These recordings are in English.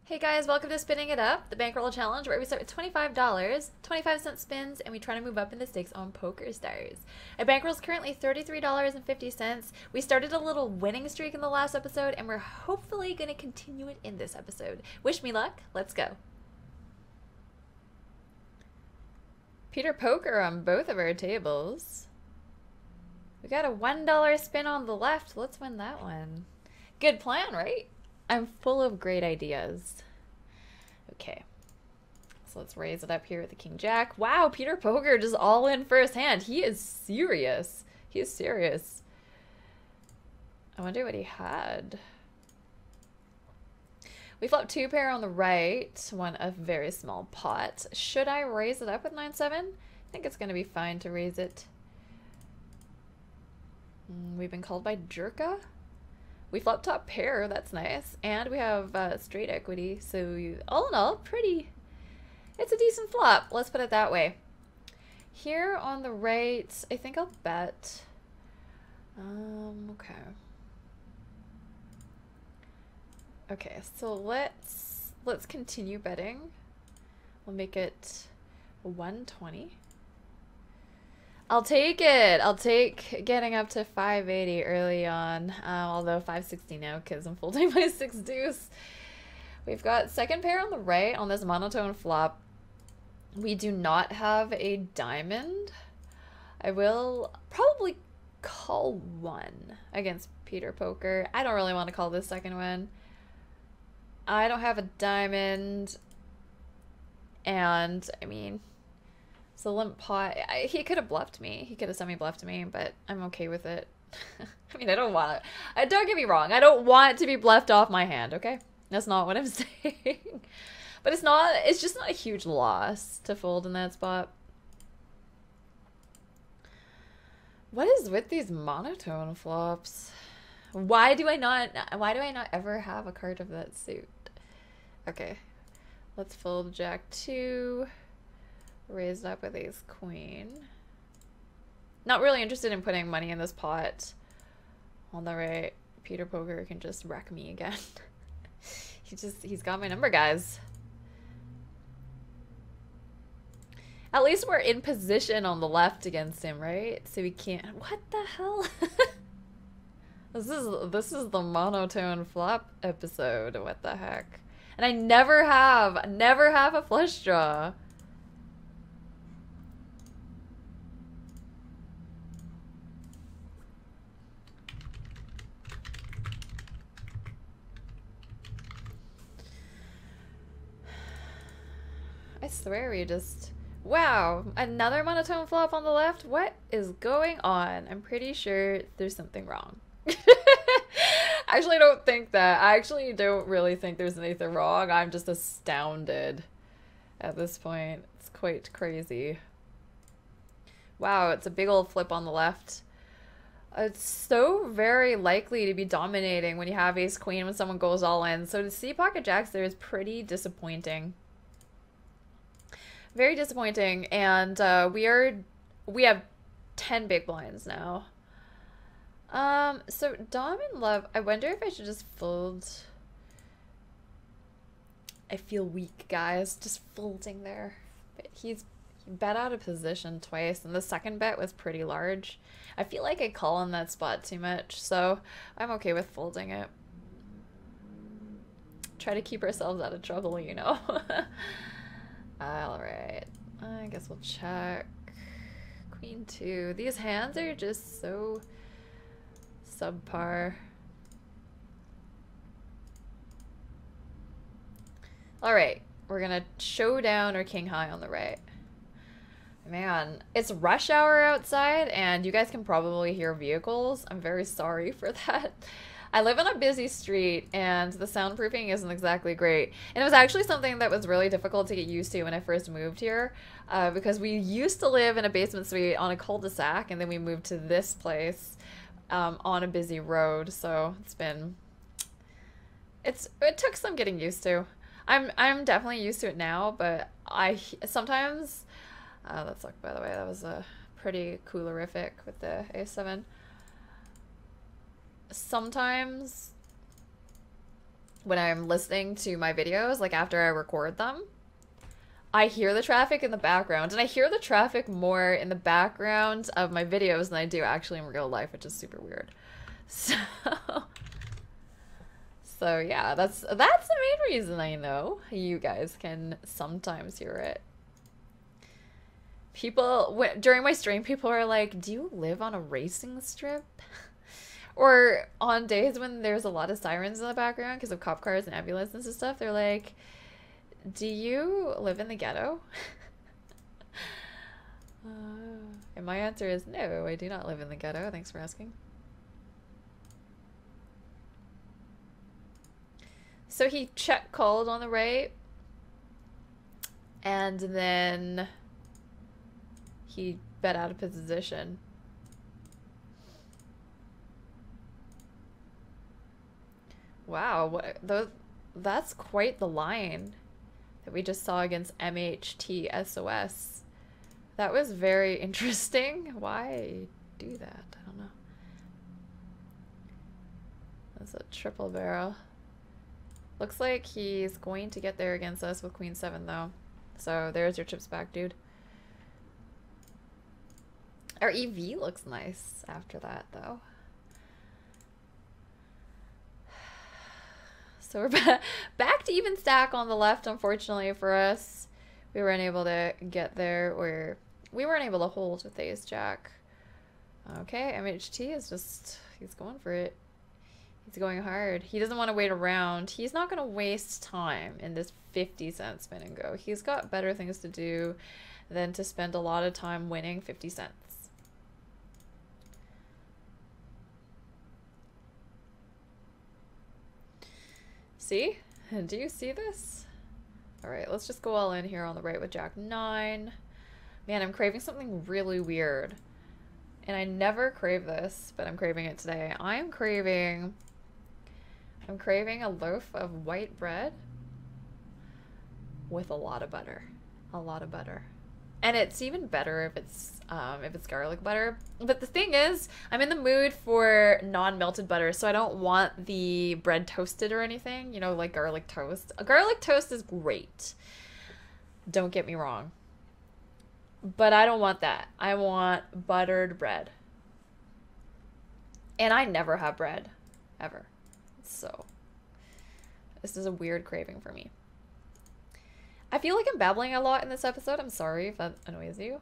Hey guys, welcome to Spinning It Up, the Bankroll Challenge, where we start with $25, 25-cent spins, and we try to move up in the stakes on PokerStars. Our bankroll is currently $33.50. We started a little winning streak in the last episode, and we're hopefully going to continue it in this episode. Wish me luck. Let's go. Peter Poker on both of our tables. We got a $1 spin on the left. Let's win that one. Good plan, right? I'm full of great ideas. Okay. So let's raise it up here with the King Jack. Wow, Peter Poker just all in first hand. He is serious. He is serious. I wonder what he had. We flopped two pair on the right. Won a very small pot. Should I raise it up with 9-7? I think it's going to be fine to raise it. We've been called by Jerka. We flop top pair, that's nice. And we have straight equity, so all in all, it's a decent flop. Let's put it that way. Here on the right, I think I'll bet. Okay. Okay, so let's continue betting. We'll make it 120. I'll take it. I'll take getting up to 580 early on, although 560 now because I'm folding my 6 deuce. We've got second pair on the right on this monotone flop. We do not have a diamond. I will probably call one against Peter Poker. I don't really want to call this second one. I don't have a diamond, and I mean, it's a limp pot. He could have bluffed me. He could have semi-bluffed me, but I'm okay with it. I mean, I don't want to. Don't get me wrong. I don't want to be bluffed off my hand, okay? That's not what I'm saying. But it's just not a huge loss to fold in that spot. What is with these monotone flops? Why do I not ever have a card of that suit? Okay. Let's fold Jack 2. Raised up with ace queen. Not really interested in putting money in this pot. On the right, Peter Poker can just wreck me again. He's got my number, guys. At least we're in position on the left against him, right? So we can't. What the hell? This is the monotone flop episode. What the heck? And I never have a flush draw. I swear we just... Wow, another monotone flop on the left? What is going on? I'm pretty sure there's something wrong. I actually don't think that. I actually don't really think there's anything wrong. I'm just astounded at this point. It's quite crazy. Wow, it's a big old flip on the left. It's so very likely to be dominating when you have ace queen when someone goes all in. So to see pocket jacks there is pretty disappointing. Very disappointing, and we have 10 big blinds now. So Dom and Love, I wonder if I should just fold. I feel weak, guys, just folding there. But he bet out of position twice, and the second bet was pretty large. I feel like I call in that spot too much, so I'm okay with folding it. Try to keep ourselves out of trouble, you know. Alright, I guess we'll check. Queen 2. These hands are just so subpar. Alright, we're gonna show down our king high on the right. Man, it's rush hour outside and you guys can probably hear vehicles. I'm very sorry for that. I live on a busy street and the soundproofing isn't exactly great. And it was actually something that was really difficult to get used to when I first moved here because we used to live in a basement suite on a cul-de-sac and then we moved to this place on a busy road. So it took some getting used to. I'm definitely used to it now, but I sometimes, that sucked by the way, that was a pretty coolerific with the A7. Sometimes when I'm listening to my videos, like after I record them, I hear the traffic in the background, and I hear the traffic more in the background of my videos than I do actually in real life, which is super weird. So, so yeah, that's the main reason I know you guys can sometimes hear it. People, during my stream, people are like, do you live on a racing strip? Or on days when there's a lot of sirens in the background because of cop cars and ambulances and stuff, they're like, do you live in the ghetto? And my answer is no, I do not live in the ghetto. Thanks for asking. So he check called on the right, and then he bet out of position. Wow, that's quite the line that we just saw against MHT SOS. That was very interesting. Why do that? I don't know. That's a triple barrel. Looks like he's going to get there against us with Queen 7 though. So there's your chips back, dude. Our EV looks nice after that though. So we're back to even stack on the left, unfortunately for us. We weren't able to get there, or we weren't able to hold with ace jack. Okay, MHT is just, he's going for it. He's going hard. He doesn't want to wait around. He's not going to waste time in this 50-cent spin and go. He's got better things to do than to spend a lot of time winning 50 cents. See? Do you see this? Alright, let's just go all in here on the right with Jack 9. Man, I'm craving something really weird. And I never crave this, but I'm craving it today. I'm craving a loaf of white bread with a lot of butter. A lot of butter. And it's even better if it's garlic butter. But the thing is, I'm in the mood for non-melted butter, so I don't want the bread toasted or anything, you know, like garlic toast. A garlic toast is great. Don't get me wrong. But I don't want that. I want buttered bread. And I never have bread. Ever. So, this is a weird craving for me. I feel like I'm babbling a lot in this episode. I'm sorry if that annoys you.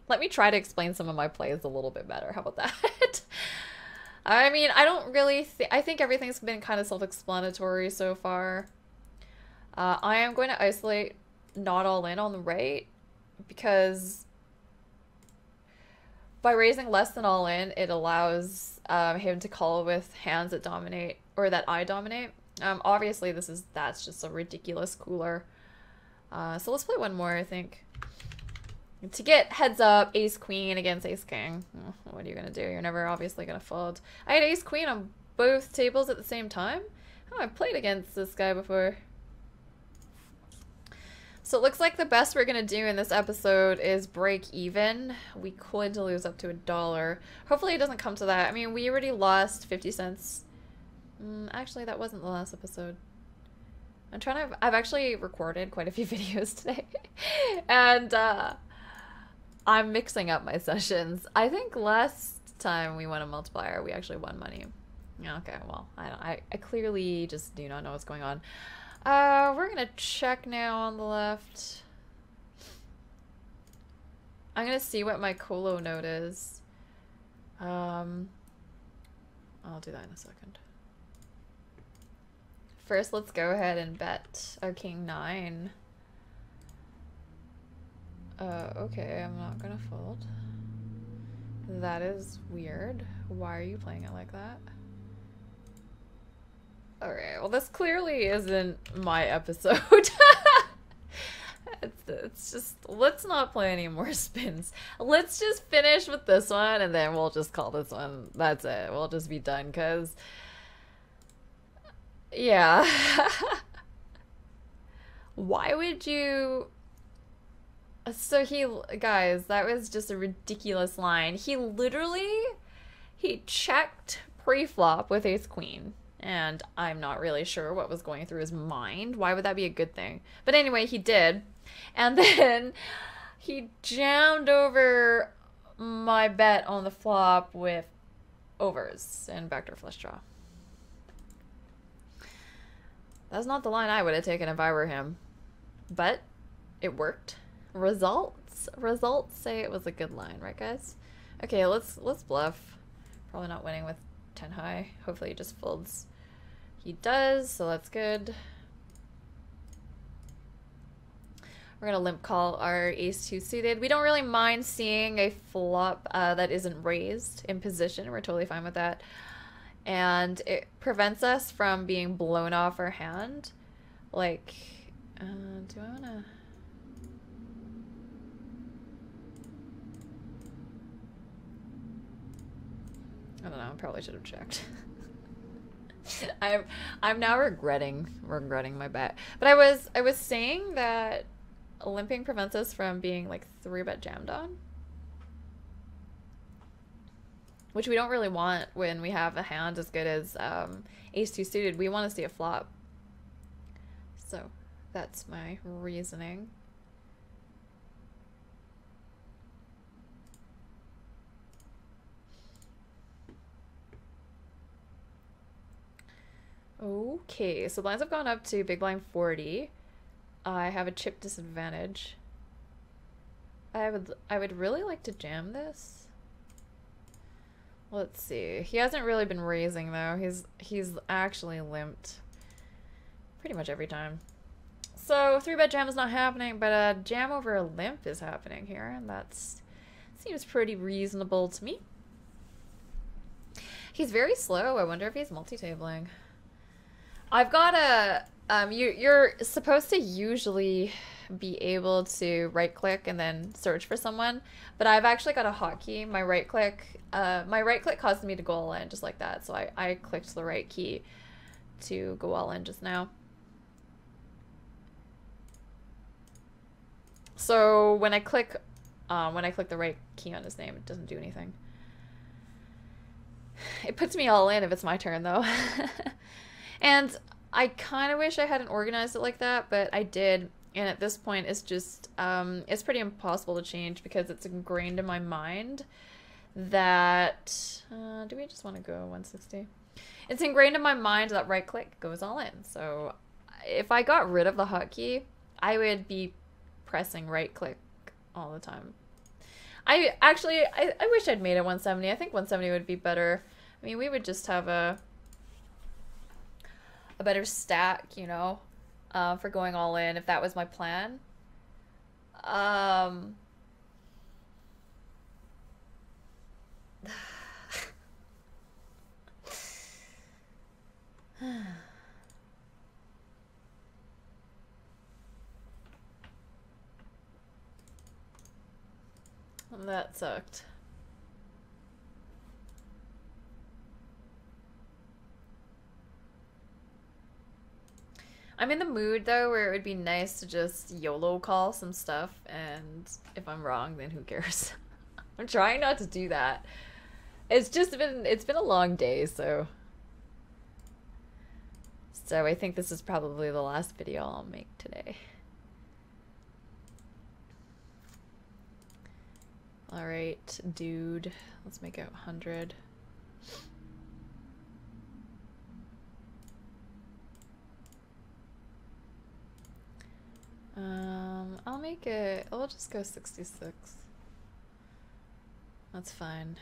Let me try to explain some of my plays a little bit better. How about that? I mean, I don't really I think everything's been kind of self-explanatory so far. I am going to isolate not all in on the right because by raising less than all in, it allows him to call with hands that dominate, or that I dominate. Obviously, that's just a ridiculous cooler. So let's play one more, I think. To get heads up, ace queen against ace king. Oh, what are you gonna do? You're never obviously gonna fold. I had ace queen on both tables at the same time. Oh, I've played against this guy before. So it looks like the best we're gonna do in this episode is break even. We could lose up to $1. Hopefully it doesn't come to that. I mean, we already lost 50 cents. Actually, that wasn't the last episode. I've actually recorded quite a few videos today. And I'm mixing up my sessions. I think last time we won a multiplier, we actually won money. Okay, well, I clearly just do not know what's going on. We're gonna check now on the left. I'm gonna see what my colo note is. I'll do that in a second. First, let's go ahead and bet our king 9. Okay, I'm not gonna fold. That is weird. Why are you playing it like that? Alright, well this clearly isn't my episode. It's just, let's not play any more spins. Let's just finish with this one and then we'll just call this one. That's it. We'll just be done because... yeah. Why would you... So guys, that was just a ridiculous line. He checked pre-flop with ace queen. And I'm not really sure what was going through his mind. Why would that be a good thing? But anyway, he did. And then he jammed over my bet on the flop with overs and backdoor flush draw. That's not the line I would have taken if I were him. But it worked. Results say it was a good line, right guys? Okay, let's bluff. Probably not winning with 10 high. Hopefully he just folds. He does, so that's good. We're gonna limp call our ace-2 suited. We don't really mind seeing a flop that isn't raised in position. We're totally fine with that. And it prevents us from being blown off our hand. Like, do I wanna... I don't know, I probably should have checked. I'm now regretting my bet. But I was saying that limping prevents us from being like 3-bet jammed on, which we don't really want when we have a hand as good as ace-2 suited. We want to see a flop. So that's my reasoning. Okay, so blinds have gone up to big blind 40. I have a chip disadvantage. I would really like to jam this. Let's see. He hasn't really been raising though. He's actually limped pretty much every time. So 3-bet jam is not happening, but a jam over a limp is happening here, and that's seems pretty reasonable to me. He's very slow. I wonder if he's multi-tabling. I've got a you're supposed to usually be able to right click and then search for someone, but I've actually got a hotkey. My right click caused me to go all in just like that, so I clicked the right key to go all in just now. So when I click the right key on his name, it doesn't do anything. It puts me all in if it's my turn though. And I kind of wish I hadn't organized it like that, but I did. And at this point, it's just, it's pretty impossible to change because it's ingrained in my mind that, do we just want to go 160? It's ingrained in my mind that right click goes all in. So if I got rid of the hotkey, I would be pressing right click all the time. I wish I'd made it 170. I think 170 would be better. I mean, we would just have a better stack, you know, for going all in if that was my plan. That sucked. I'm in the mood though where it would be nice to just YOLO call some stuff, and if I'm wrong, then who cares? I'm trying not to do that. It's been a long day, so I think this is probably the last video I'll make today. All right, dude, let's make it 100. I'll make it, I'll just go 66. That's fine.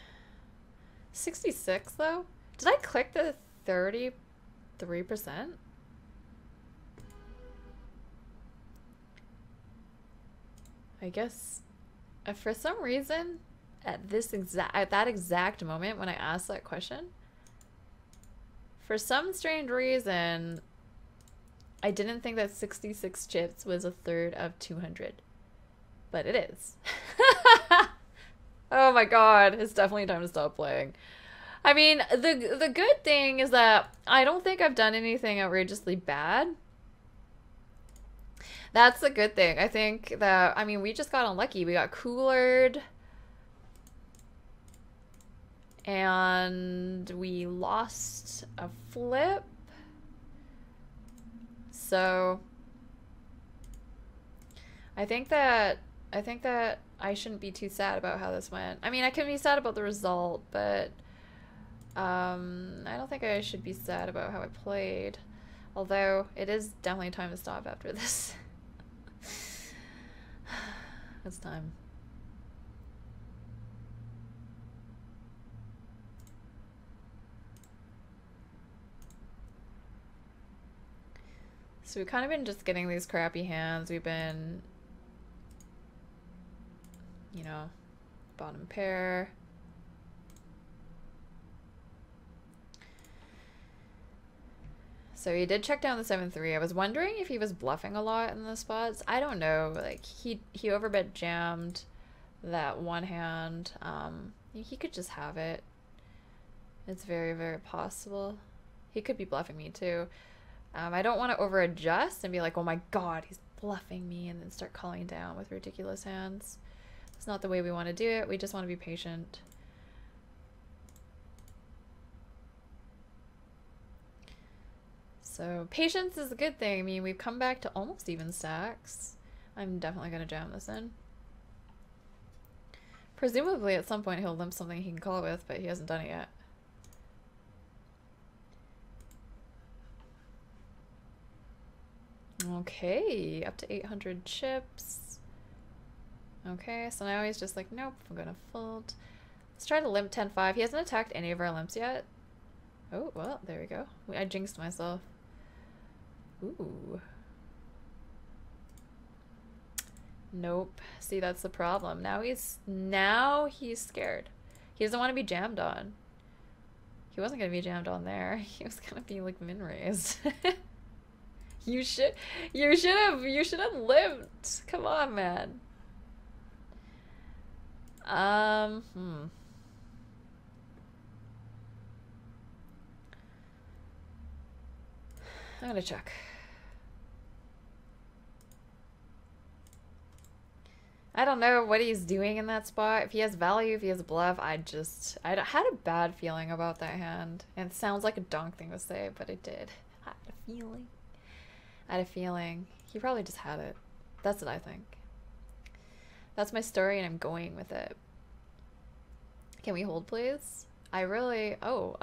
66 though? Did I click the 33%? I guess for some reason at that exact moment when I asked that question, for some strange reason I didn't think that 66 chips was a third of 200, but it is. Oh my god, it's definitely time to stop playing. I mean, the good thing is that I don't think I've done anything outrageously bad. That's the good thing. I think that, I mean, we just got unlucky. We got coolered. And we lost a flip. So I think that I shouldn't be too sad about how this went. I mean, I can be sad about the result, but I don't think I should be sad about how I played. Although it is definitely time to stop after this. It's time. So we've kind of been just getting these crappy hands. We've been, you know, bottom pair. So he did check down the 7-3. I was wondering if he was bluffing a lot in the spots. I don't know. Like he overbet jammed that one hand. He could just have it. It's very, very possible. He could be bluffing me too. I don't want to over adjust and be like, oh my god, he's bluffing me, and then start calling down with ridiculous hands. It's not the way we want to do it. We just want to be patient. So patience is a good thing. I mean, we've come back to almost even stacks. I'm definitely going to jam this in. Presumably at some point he'll limp something he can call with, but he hasn't done it yet. Okay, up to 800 chips. Okay, so now he's just like, nope, I'm gonna fold. Let's try to limp 10-5. He hasn't attacked any of our limps yet. Oh, well, there we go. I jinxed myself. Ooh. Nope. See, that's the problem. Now he's scared. He doesn't want to be jammed on. He wasn't gonna be jammed on there. He was gonna be like min raised. You should have limped. Come on, man. I'm gonna check. I don't know what he's doing in that spot. If he has value, if he has a bluff, I had a bad feeling about that hand. And it sounds like a donk thing to say, but it did. I had a feeling. I had a feeling. He probably just had it. That's what I think. That's my story and I'm going with it. Can we hold, please? I really... Oh.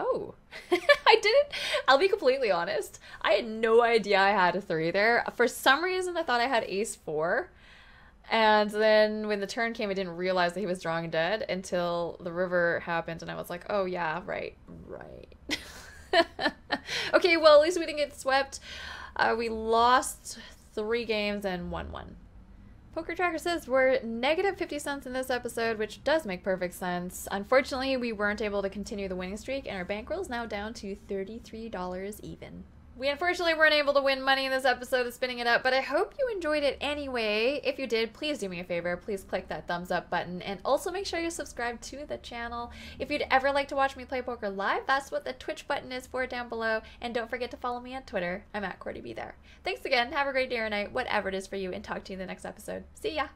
I didn't... I'll be completely honest. I had no idea I had a 3 there. For some reason, I thought I had ace 4. And then when the turn came, I didn't realize that he was drawing dead until the river happened. And I was like, oh, yeah, right. Okay, well, at least we didn't get swept. We lost 3 games and won 1. Poker Tracker says we're negative 50 cents in this episode, which does make perfect sense. Unfortunately, we weren't able to continue the winning streak, and our bankroll is now down to $33 even. We unfortunately weren't able to win money in this episode of Spinning It Up, but I hope you enjoyed it anyway. If you did, please do me a favor. Please click that thumbs up button, and also make sure you subscribe to the channel. If you'd ever like to watch me play poker live, that's what the Twitch button is for down below, and don't forget to follow me on Twitter. I'm at courtiebee there. Thanks again. Have a great day or night, whatever it is for you, and talk to you in the next episode. See ya!